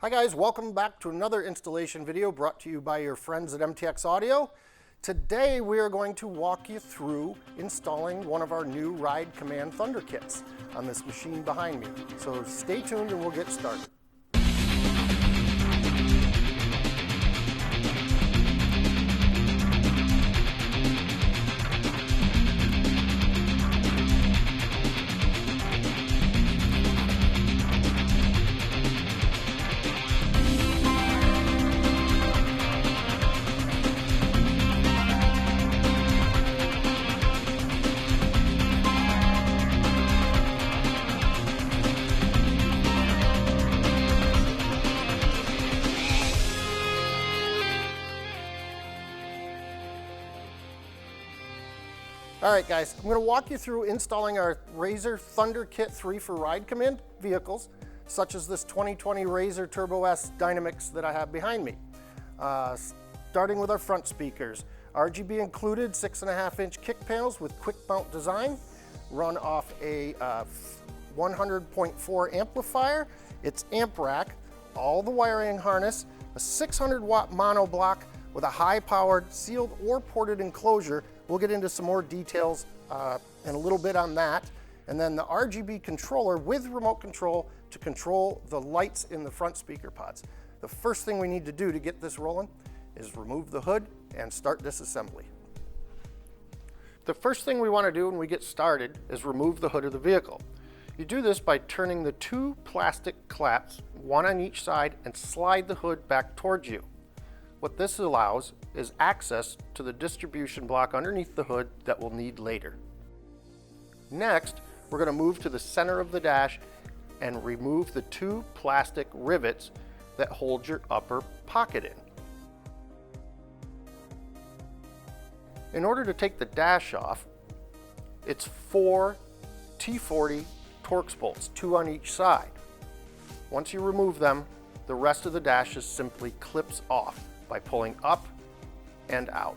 Hi guys, welcome back to another installation video brought to you by your friends at MTX Audio. Today we are going to walk you through installing one of our new Ride Command Thunder kits on this machine behind me. So stay tuned and we'll get started. All right guys, I'm going to walk you through installing our RZR Thunder Kit 3 for Ride Command vehicles, such as this 2020 RZR Turbo S Dynamics that I have behind me. Starting with our front speakers. RGB included 6.5-inch kick panels with quick mount design, run off a 100.4 amplifier, its amp rack, all the wiring harness, a 600-watt monoblock with a high-powered sealed or ported enclosure. We'll get into some more details in a little bit on that. And then the RGB controller with remote control to control the lights in the front speaker pods. The first thing we need to do to get this rolling is remove the hood and start disassembly. The first thing we want to do when we get started is remove the hood of the vehicle. You do this by turning the two plastic claps, one on each side, and slide the hood back towards you. What this allows is access to the distribution block underneath the hood that we'll need later. Next, we're going to move to the center of the dash and remove the two plastic rivets that hold your upper pocket in. In order to take the dash off, it's 4 T40 Torx bolts, 2 on each side. Once you remove them, the rest of the dash just simply clips off by pulling up and out.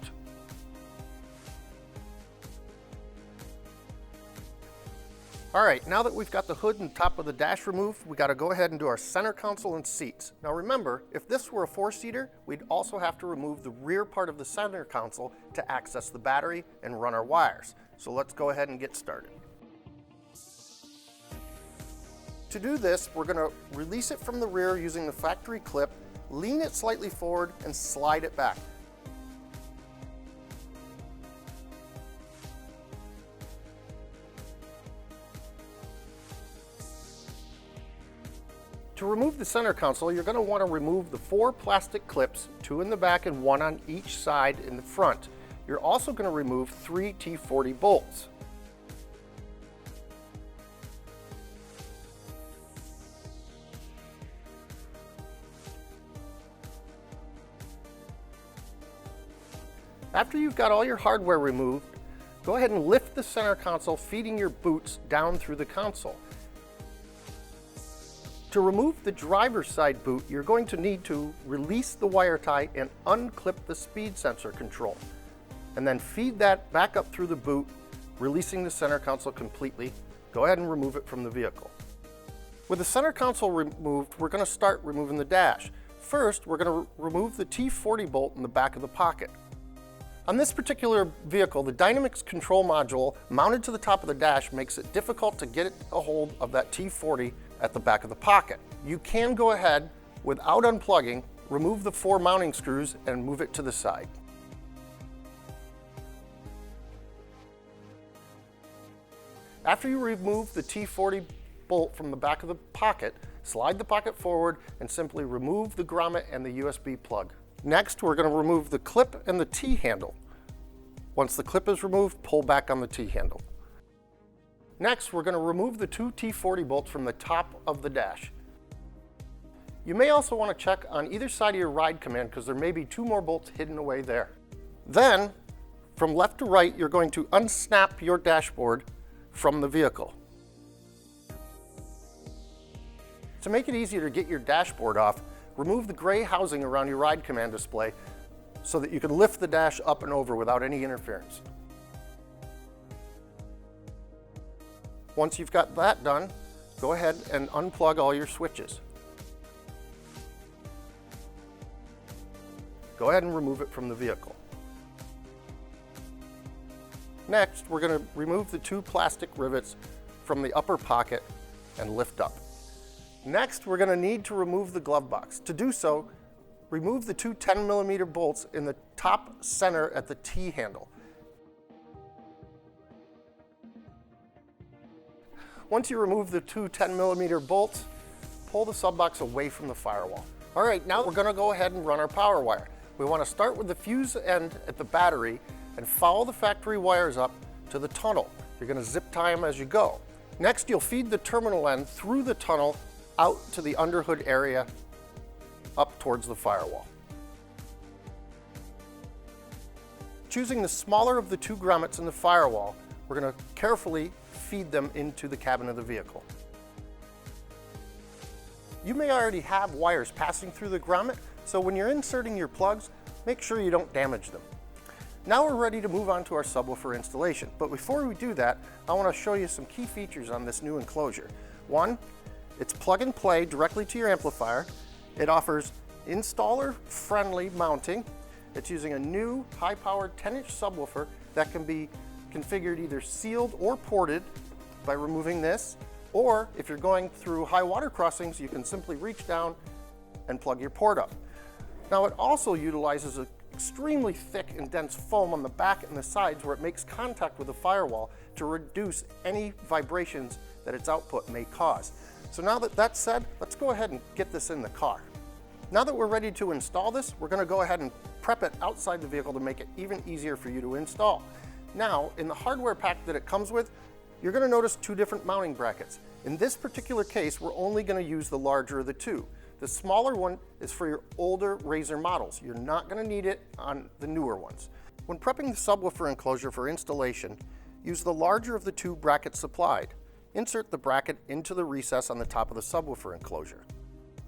All right, now that we've got the hood and top of the dash removed, we got to go ahead and do our center console and seats. Now remember, if this were a 4-seater, we'd also have to remove the rear part of the center console to access the battery and run our wires. So let's go ahead and get started. To do this, we're going to release it from the rear using the factory clip, lean it slightly forward, and slide it back. To remove the center console, you're going to want to remove the 4 plastic clips, 2 in the back and 1 on each side in the front. You're also going to remove 3 T40 bolts. After you've got all your hardware removed, go ahead and lift the center console, feeding your boots down through the console. To remove the driver's side boot, you're going to need to release the wire tie and unclip the speed sensor control, and then feed that back up through the boot, releasing the center console completely. Go ahead and remove it from the vehicle. With the center console removed, we're going to start removing the dash. First, we're going to remove the T40 bolt in the back of the pocket. On this particular vehicle, the Dynamics control module mounted to the top of the dash makes it difficult to get a hold of that T40 at the back of the pocket. You can go ahead, without unplugging, remove the 4 mounting screws and move it to the side. After you remove the T40 bolt from the back of the pocket, slide the pocket forward and simply remove the grommet and the USB plug. Next, we're going to remove the clip and the T-handle. Once the clip is removed, pull back on the T-handle. Next, we're going to remove the 2 T40 bolts from the top of the dash. You may also want to check on either side of your Ride Command because there may be 2 more bolts hidden away there. Then, from left to right, you're going to unsnap your dashboard from the vehicle. To make it easier to get your dashboard off, remove the gray housing around your Ride Command display so that you can lift the dash up and over without any interference. Once you've got that done, go ahead and unplug all your switches. Go ahead and remove it from the vehicle. Next, we're going to remove the 2 plastic rivets from the upper pocket and lift up. Next, we're going to need to remove the glove box. To do so, remove the 2 10mm bolts in the top center at the T handle. Once you remove the 2 10mm bolts, pull the sub box away from the firewall. All right, now we're going to go ahead and run our power wire. We want to start with the fuse end at the battery and follow the factory wires up to the tunnel. You're going to zip tie them as you go. Next, you'll feed the terminal end through the tunnel out to the underhood area up towards the firewall. Choosing the smaller of the 2 grommets in the firewall, we're going to carefully feed them into the cabin of the vehicle. You may already have wires passing through the grommet, so when you're inserting your plugs, make sure you don't damage them. Now we're ready to move on to our subwoofer installation, but before we do that, I want to show you some key features on this new enclosure. One, it's plug and play directly to your amplifier. It offers installer-friendly mounting. It's using a new high-powered 10-inch subwoofer that can be configured either sealed or ported by removing this, or if you're going through high water crossings, you can simply reach down and plug your port up. Now it also utilizes an extremely thick and dense foam on the back and the sides where it makes contact with the firewall to reduce any vibrations that its output may cause. So now that that's said, let's go ahead and get this in the car. Now that we're ready to install this, we're going to go ahead and prep it outside the vehicle to make it even easier for you to install. Now, in the hardware pack that it comes with, you're going to notice 2 different mounting brackets. In this particular case, we're only going to use the larger of the 2. The smaller one is for your older RZR models. You're not going to need it on the newer ones. When prepping the subwoofer enclosure for installation, use the larger of the 2 brackets supplied. Insert the bracket into the recess on the top of the subwoofer enclosure.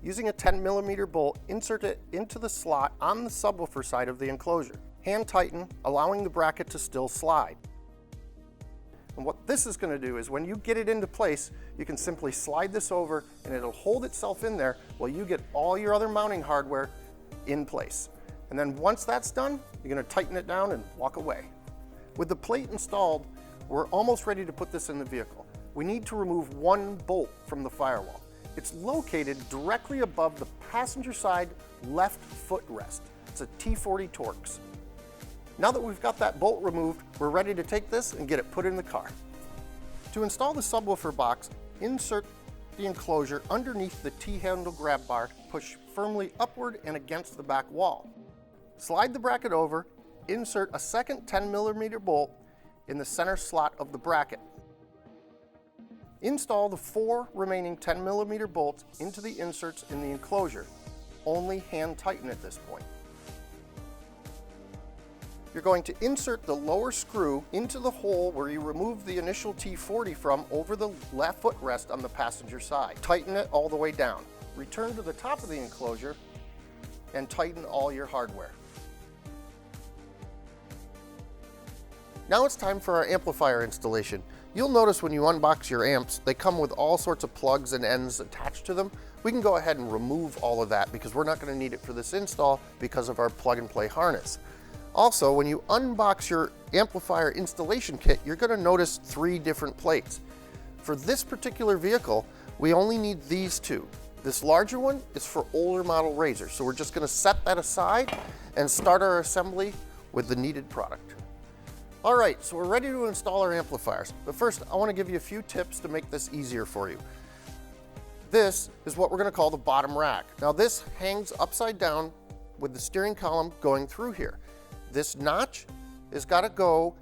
Using a 10mm bolt, insert it into the slot on the subwoofer side of the enclosure. Hand tighten, allowing the bracket to still slide. And what this is going to do is when you get it into place, you can simply slide this over and it'll hold itself in there while you get all your other mounting hardware in place. And then once that's done, you're going to tighten it down and walk away. With the plate installed, we're almost ready to put this in the vehicle. We need to remove 1 bolt from the firewall. It's located directly above the passenger side left footrest. It's a T40 Torx. Now that we've got that bolt removed, we're ready to take this and get it put in the car. To install the subwoofer box, insert the enclosure underneath the T-handle grab bar, push firmly upward and against the back wall. Slide the bracket over, insert a second 10mm bolt in the center slot of the bracket. Install the 4 remaining 10mm bolts into the inserts in the enclosure. Only hand tighten at this point. You're going to insert the lower screw into the hole where you removed the initial T40 from over the left footrest on the passenger side. Tighten it all the way down. Return to the top of the enclosure and tighten all your hardware. Now it's time for our amplifier installation. You'll notice when you unbox your amps, they come with all sorts of plugs and ends attached to them. We can go ahead and remove all of that because we're not going to need it for this install because of our plug and play harness. Also, when you unbox your amplifier installation kit, you're going to notice 3 different plates. For this particular vehicle, we only need these 2. This larger one is for older model RZR, so we're just going to set that aside and start our assembly with the needed product. All right, so we're ready to install our amplifiers, but first I want to give you a few tips to make this easier for you. This is what we're going to call the bottom rack. Now this hangs upside down with the steering column going through here. This notch has got to go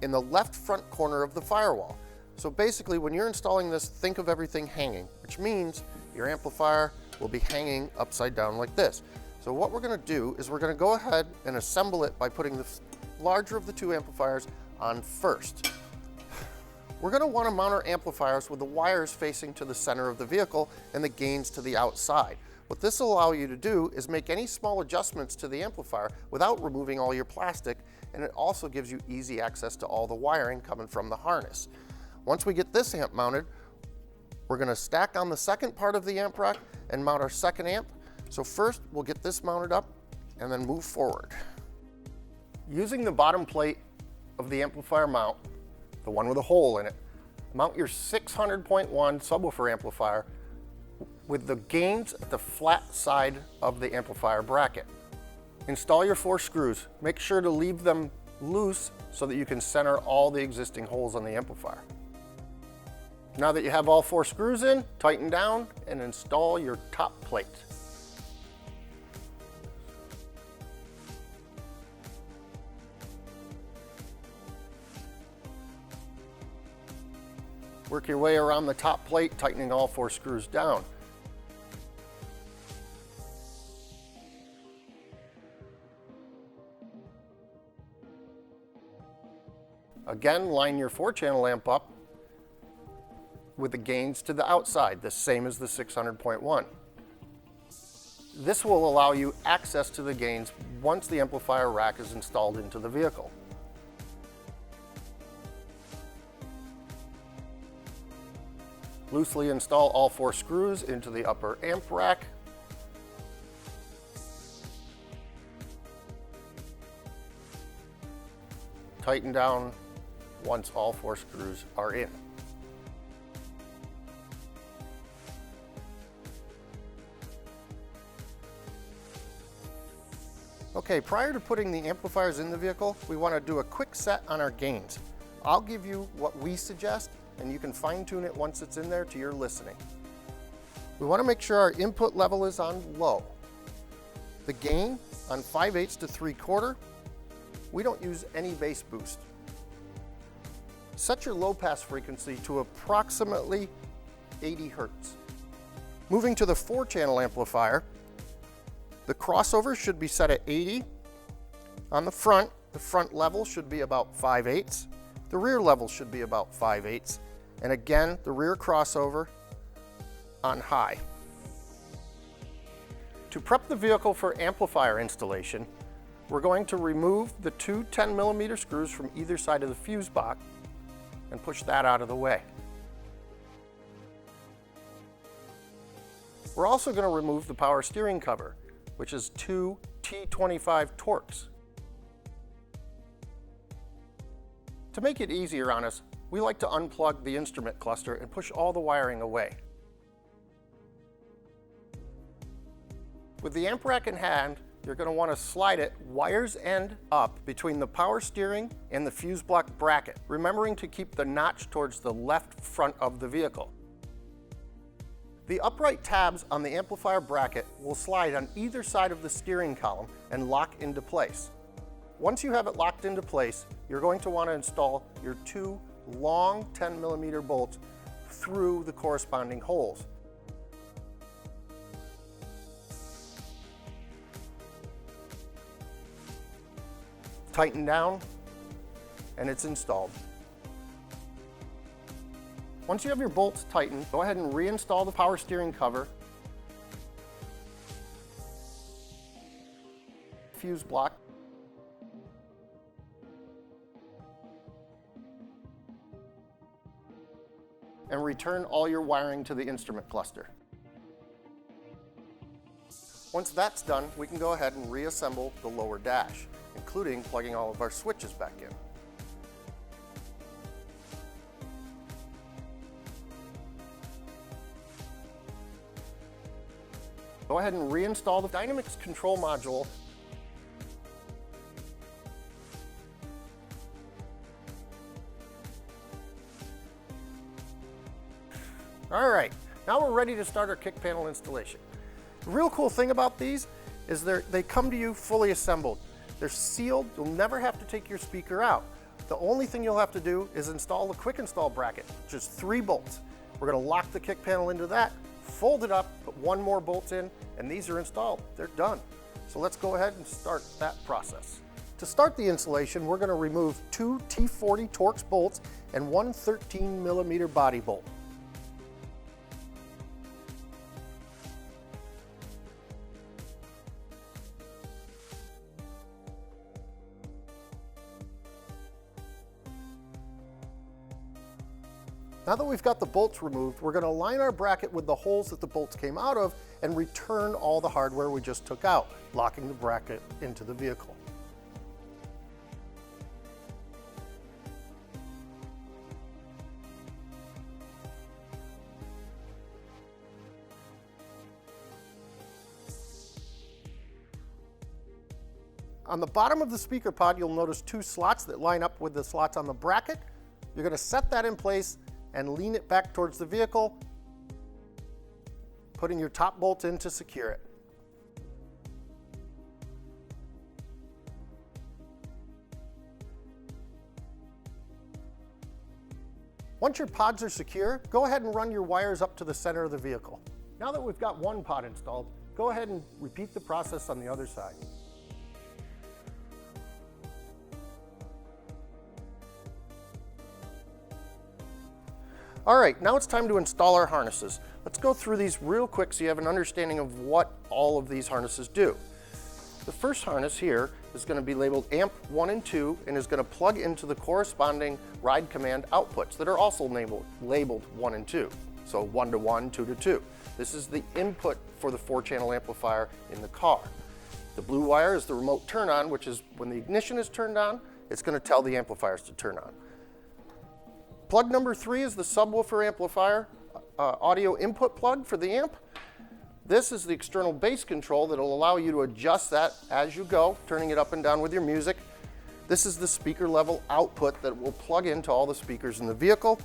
in the left front corner of the firewall. So basically when you're installing this, think of everything hanging, which means your amplifier will be hanging upside down like this. So what we're going to do is we're going to go ahead and assemble it by putting the larger of the 2 amplifiers on first. We're going to want to mount our amplifiers with the wires facing to the center of the vehicle and the gains to the outside. What this will allow you to do is make any small adjustments to the amplifier without removing all your plastic, and it also gives you easy access to all the wiring coming from the harness. Once we get this amp mounted, we're going to stack on the second part of the amp rack and mount our second amp. So first we'll get this mounted up and then move forward. Using the bottom plate of the amplifier mount, the one with a hole in it, mount your 600.1 subwoofer amplifier with the gains at the flat side of the amplifier bracket. Install your 4 screws. Make sure to leave them loose so that you can center all the existing holes on the amplifier. Now that you have all 4 screws in, tighten down and install your top plate. Work your way around the top plate, tightening all 4 screws down. Again, line your 4-channel amp up with the gains to the outside, the same as the 600.1. This will allow you access to the gains once the amplifier rack is installed into the vehicle. Loosely install all 4 screws into the upper amp rack. Tighten down once all 4 screws are in. Okay, prior to putting the amplifiers in the vehicle, we want to do a quick set on our gains. I'll give you what we suggest, and you can fine-tune it once it's in there to your listening. We want to make sure our input level is on low. The gain on 5/8 to 3/4, we don't use any bass boost. Set your low pass frequency to approximately 80 Hertz. Moving to the 4-channel amplifier, the crossover should be set at 80. On the front level should be about 5/8. The rear level should be about 5/8. And again, the rear crossover on high. To prep the vehicle for amplifier installation, we're going to remove the 2 10mm screws from either side of the fuse box and push that out of the way. We're also going to remove the power steering cover, which is 2 T25 Torx. To make it easier on us, we like to unplug the instrument cluster and push all the wiring away. With the amp rack in hand, you're going to want to slide it wires end up between the power steering and the fuse block bracket, remembering to keep the notch towards the left front of the vehicle. The upright tabs on the amplifier bracket will slide on either side of the steering column and lock into place. Once you have it locked into place, you're going to want to install your 2 long 10mm bolts through the corresponding holes. Tighten down, and it's installed. Once you have your bolts tightened, go ahead and reinstall the power steering cover, fuse block, and return all your wiring to the instrument cluster. Once that's done, we can go ahead and reassemble the lower dash, including plugging all of our switches back in. Go ahead and reinstall the Dynamics control module. All right, now we're ready to start our kick panel installation. The real cool thing about these is they come to you fully assembled. They're sealed, you'll never have to take your speaker out. The only thing you'll have to do is install the quick install bracket, which is 3 bolts. We're gonna lock the kick panel into that, fold it up, put 1 more bolt in, and these are installed. They're done. So let's go ahead and start that process. To start the installation, we're gonna remove 2 T40 Torx bolts and 1 13mm body bolt. Now that we've got the bolts removed, we're going to align our bracket with the holes that the bolts came out of and return all the hardware we just took out, locking the bracket into the vehicle. On the bottom of the speaker pod, you'll notice two slots that line up with the slots on the bracket. You're going to set that in place and lean it back towards the vehicle, putting your top bolt in to secure it. Once your pods are secure, go ahead and run your wires up to the center of the vehicle. Now that we've got one pod installed, go ahead and repeat the process on the other side. All right, now it's time to install our harnesses. Let's go through these real quick so you have an understanding of what all of these harnesses do. The first harness here is going to be labeled amp 1 and 2 and is going to plug into the corresponding ride command outputs that are also labeled 1 and 2. So 1 to 1, 2 to 2. This is the input for the 4-channel amplifier in the car. The blue wire is the remote turn on, which is when the ignition is turned on, it's going to tell the amplifiers to turn on. Plug number 3 is the subwoofer amplifier audio input plug for the amp. This is the external bass control that will allow you to adjust that as you go, turning it up and down with your music. This is the speaker level output that will plug into all the speakers in the vehicle.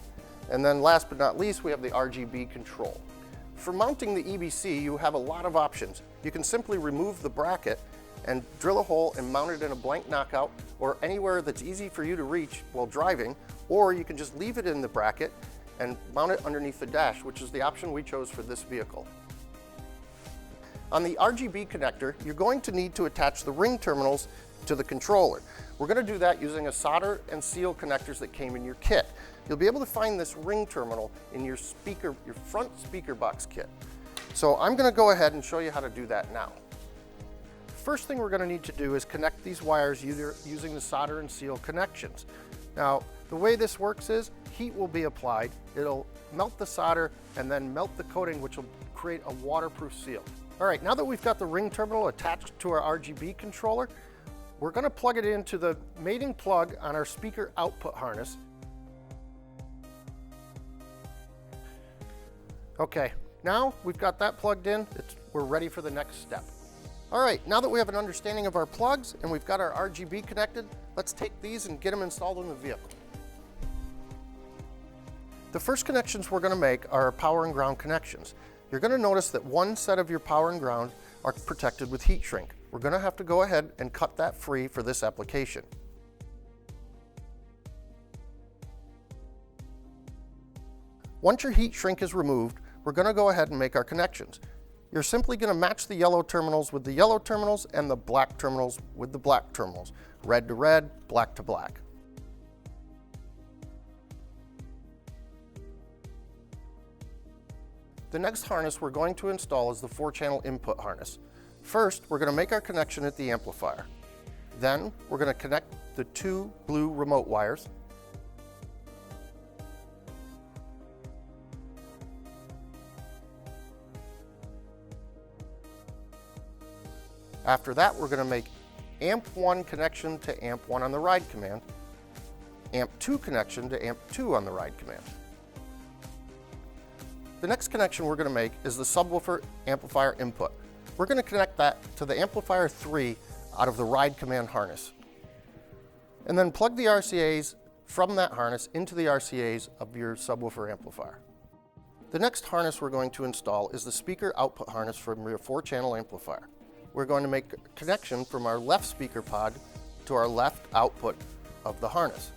And then last but not least, we have the RGB control. For mounting the EBC, you have a lot of options. You can simply remove the bracket and drill a hole and mount it in a blank knockout or anywhere that's easy for you to reach while driving, or you can just leave it in the bracket and mount it underneath the dash, which is the option we chose for this vehicle. On the RGB connector, you're going to need to attach the ring terminals to the controller. We're going to do that using a solder and seal connectors that came in your kit. You'll be able to find this ring terminal in your front speaker box kit. So I'm going to go ahead and show you how to do that now. First thing we're going to need to do is connect these wires using the solder and seal connections. Now, the way this works is heat will be applied, it'll melt the solder and then melt the coating, which will create a waterproof seal. All right, now that we've got the ring terminal attached to our RGB controller, we're going to plug it into the mating plug on our speaker output harness. Okay, now we've got that plugged in, we're ready for the next step. All right, now that we have an understanding of our plugs and we've got our RGB connected, let's take these and get them installed in the vehicle. The first connections we're going to make are our power and ground connections. You're going to notice that one set of your power and ground are protected with heat shrink. We're going to have to go ahead and cut that free for this application. Once your heat shrink is removed, we're going to go ahead and make our connections. You're simply going to match the yellow terminals with the yellow terminals and the black terminals with the black terminals. Red to red, black to black. The next harness we're going to install is the 4-channel input harness. First, we're going to make our connection at the amplifier. Then, we're going to connect the 2 blue remote wires. After that, we're going to make amp 1 connection to amp 1 on the ride command, amp 2 connection to amp 2 on the ride command. The next connection we're going to make is the subwoofer amplifier input. We're going to connect that to the amplifier 3 out of the ride command harness. And then plug the RCAs from that harness into the RCAs of your subwoofer amplifier. The next harness we're going to install is the speaker output harness from your 4-channel amplifier. We're going to make a connection from our left speaker pod to our left output of the harness,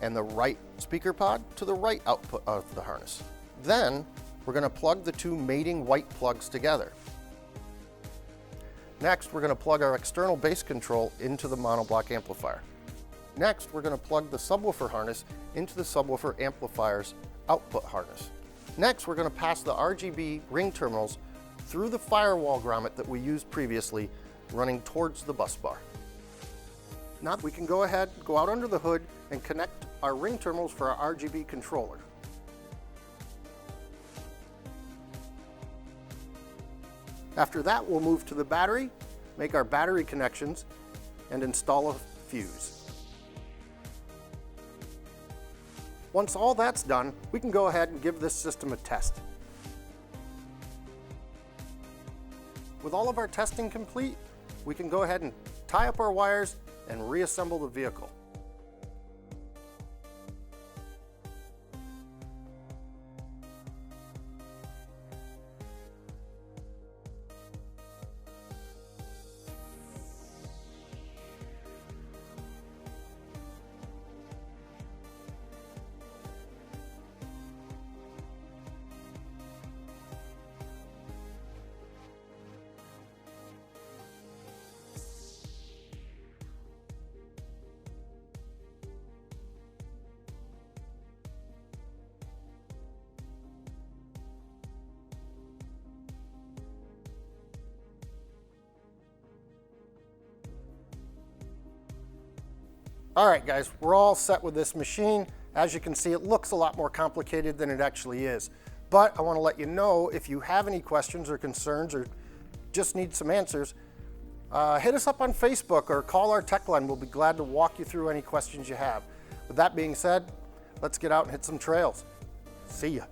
and the right speaker pod to the right output of the harness. Then, we're going to plug the 2 mating white plugs together. Next, we're going to plug our external bass control into the monoblock amplifier. Next, we're going to plug the subwoofer harness into the subwoofer amplifier's output harness. Next, we're going to pass the RGB ring terminals through the firewall grommet that we used previously, running towards the bus bar. Now we can go ahead, go out under the hood, and connect our ring terminals for our RGB controller. After that, we'll move to the battery, make our battery connections, and install a fuse. Once all that's done, we can go ahead and give this system a test. With all of our testing complete, we can go ahead and tie up our wires and reassemble the vehicle. All right, guys, we're all set with this machine. As you can see, it looks a lot more complicated than it actually is. But I want to let you know, if you have any questions or concerns or just need some answers, hit us up on Facebook or call our tech line. We'll be glad to walk you through any questions you have. With that being said, let's get out and hit some trails. See ya.